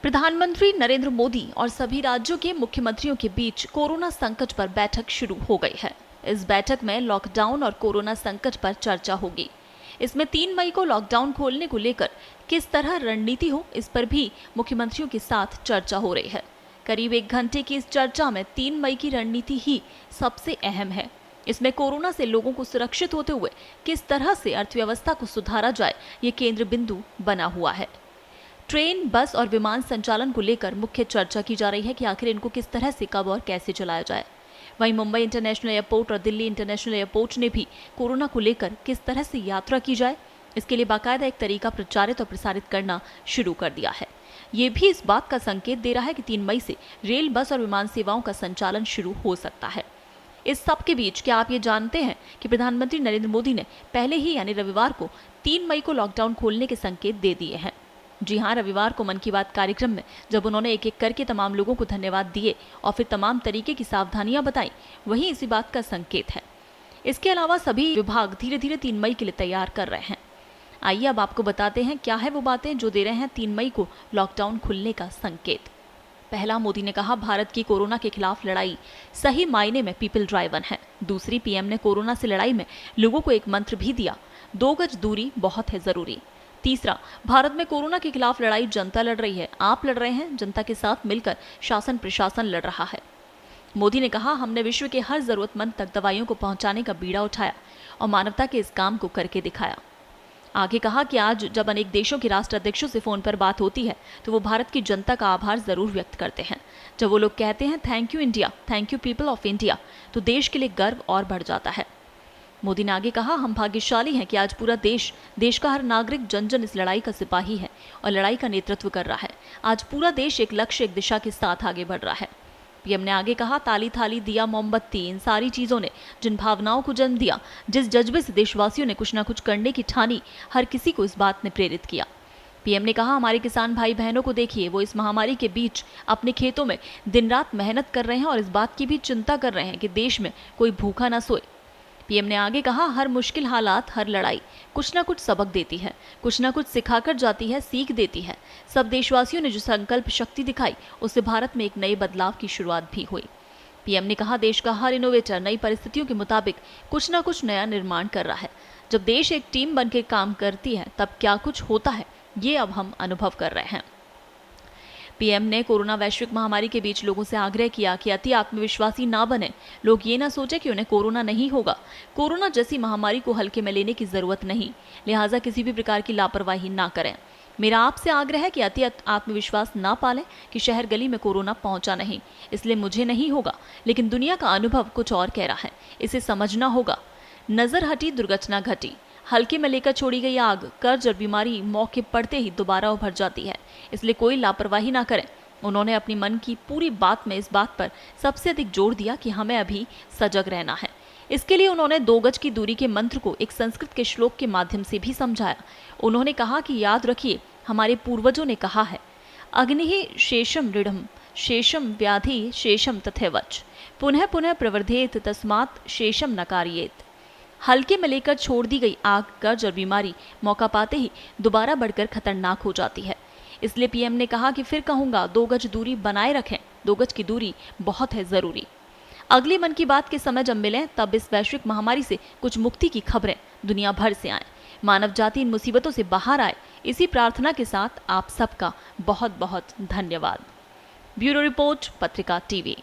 प्रधानमंत्री नरेंद्र मोदी और सभी राज्यों के मुख्यमंत्रियों के बीच कोरोना संकट पर बैठक शुरू हो गई है। इस बैठक में लॉकडाउन और कोरोना संकट पर चर्चा होगी। इसमें 3 मई को लॉकडाउन खोलने को लेकर किस तरह रणनीति हो, इस पर भी मुख्यमंत्रियों के साथ चर्चा हो रही है। करीब 1 घंटे की इस चर्चा में 3 मई की रणनीति ही सबसे अहम है। इसमें कोरोना से लोगों को सुरक्षित होते हुए किस तरह से अर्थव्यवस्था को सुधारा जाए, ये केंद्र बिंदु बना हुआ है। ट्रेन, बस और विमान संचालन को लेकर मुख्य चर्चा की जा रही है कि आखिर इनको किस तरह से, कब और कैसे चलाया जाए। वहीं मुंबई इंटरनेशनल एयरपोर्ट और दिल्ली इंटरनेशनल एयरपोर्ट ने भी कोरोना को लेकर किस तरह से यात्रा की जाए, इसके लिए बाकायदा एक तरीका प्रचारित और प्रसारित करना शुरू कर दिया है। ये भी इस बात का संकेत दे रहा है कि 3 मई से रेल, बस और विमान सेवाओं का संचालन शुरू हो सकता है। इस सब के बीच क्या आप ये जानते हैं कि प्रधानमंत्री नरेंद्र मोदी ने पहले ही यानी रविवार को 3 मई को लॉकडाउन खोलने के संकेत दे दिए हैं। जी हां, रविवार को मन की बात कार्यक्रम में जब उन्होंने एक एक करके तमाम लोगों को धन्यवाद दिए और फिर तमाम तरीके की सावधानियां बताई, वही इसी बात का संकेत है। इसके अलावा सभी विभाग धीरे धीरे 3 मई के लिए तैयार कर रहे हैं। आइए अब आपको बताते हैं क्या है वो बातें जो दे रहे हैं 3 मई को लॉकडाउन खुलने का संकेत। पहला, मोदी ने कहा भारत की कोरोना के खिलाफ लड़ाई सही मायने में पीपल ड्राइवन है। दूसरी, पीएम ने कोरोना से लड़ाई में लोगों को एक मंत्र भी दिया, 2 गज दूरी बहुत है जरूरी। तीसरा, भारत में कोरोना के खिलाफ लड़ाई जनता लड़ रही है, आप लड़ रहे हैं, जनता के साथ मिलकर शासन प्रशासन लड़ रहा है। मोदी ने कहा हमने विश्व के हर जरूरतमंद तक दवाइयों को पहुंचाने का बीड़ा उठाया और मानवता के इस काम को करके दिखाया। आगे कहा कि आज जब अनेक देशों के राष्ट्राध्यक्षों से फोन पर बात होती है तो वो भारत की जनता का आभार जरूर व्यक्त करते हैं। जब वो लोग कहते हैं thank you India, thank you people of India, तो देश के लिए गर्व और बढ़ जाता है। मोदी ने आगे कहा हम भाग्यशाली हैं कि आज पूरा देश का हर नागरिक जन जन इस लड़ाई का सिपाही है और लड़ाई का नेतृत्व कर रहा है। आज पूरा देश एक लक्ष्य, एक दिशा के साथ आगे बढ़ रहा है। पीएम ने आगे कहा ताली थाली दिया मोमबत्ती, इन सारी चीजों ने जिन भावनाओं को जन्म दिया, जिस जज्बे से देशवासियों ने कुछ ना कुछ करने की ठानी, हर किसी को इस बात ने प्रेरित किया। पीएम ने कहा हमारे किसान भाई बहनों को देखिए, वो इस महामारी के बीच अपने खेतों में दिन रात मेहनत कर रहे हैं और इस बात की भी चिंता कर रहे हैं कि देश में कोई भूखा ना सोए। पीएम ने आगे कहा हर मुश्किल हालात, हर लड़ाई कुछ ना कुछ सबक देती है, कुछ ना कुछ सिखाकर जाती है, सीख देती है। सब देशवासियों ने जो संकल्प शक्ति दिखाई, उससे भारत में एक नए बदलाव की शुरुआत भी हुई। पीएम ने कहा देश का हर इनोवेटर नई परिस्थितियों के मुताबिक कुछ ना कुछ नया निर्माण कर रहा है। जब देश एक टीम बनकर काम करती है तब क्या कुछ होता है, ये अब हम अनुभव कर रहे हैं। पीएम ने कोरोना वैश्विक महामारी के बीच लोगों से आग्रह किया कि अति आत्मविश्वासी ना बने। लोग ये ना सोचे कि उन्हें कोरोना नहीं होगा। कोरोना जैसी महामारी को हल्के में लेने की जरूरत नहीं, लिहाजा किसी भी प्रकार की लापरवाही ना करें। मेरा आपसे आग्रह है कि अति आत्मविश्वास ना पालें कि शहर गली में कोरोना पहुंचा नहीं, इसलिए मुझे नहीं होगा, लेकिन दुनिया का अनुभव कुछ और कह रहा है, इसे समझना होगा। नजर हटी, दुर्घटना घटी। हल्के में लेकर छोड़ी गई आग, कर्ज और बीमारी मौके पड़ते ही दोबारा उभर जाती है, इसलिए कोई लापरवाही ना करें। उन्होंने अपनी मन की पूरी बात में इस बात पर सबसे अधिक जोर दिया कि हमें अभी सजग रहना है। इसके लिए उन्होंने 2 गज की दूरी के मंत्र को एक संस्कृत के श्लोक के माध्यम से भी समझाया। उन्होंने कहा कि याद रखिए, हमारे पूर्वजों ने कहा है अग्नि शेषम दृढ़म, शेषम व्याधि शेषम तथैवच, पुनः पुनः प्रवर्धेत तस्मात् शेषम न कार्येत। हल्के में लेकर छोड़ दी गई आग, कर्ज और बीमारी मौका पाते ही दोबारा बढ़कर खतरनाक हो जाती है। इसलिए पीएम ने कहा कि फिर कहूंगा 2 गज दूरी बनाए रखें, 2 गज की दूरी बहुत है जरूरी। अगली मन की बात के समय जब मिलें तब इस वैश्विक महामारी से कुछ मुक्ति की खबरें दुनिया भर से आए, मानव जाति इन मुसीबतों से बाहर आए, इसी प्रार्थना के साथ आप सबका बहुत बहुत धन्यवाद। ब्यूरो रिपोर्ट, पत्रिका टीवी।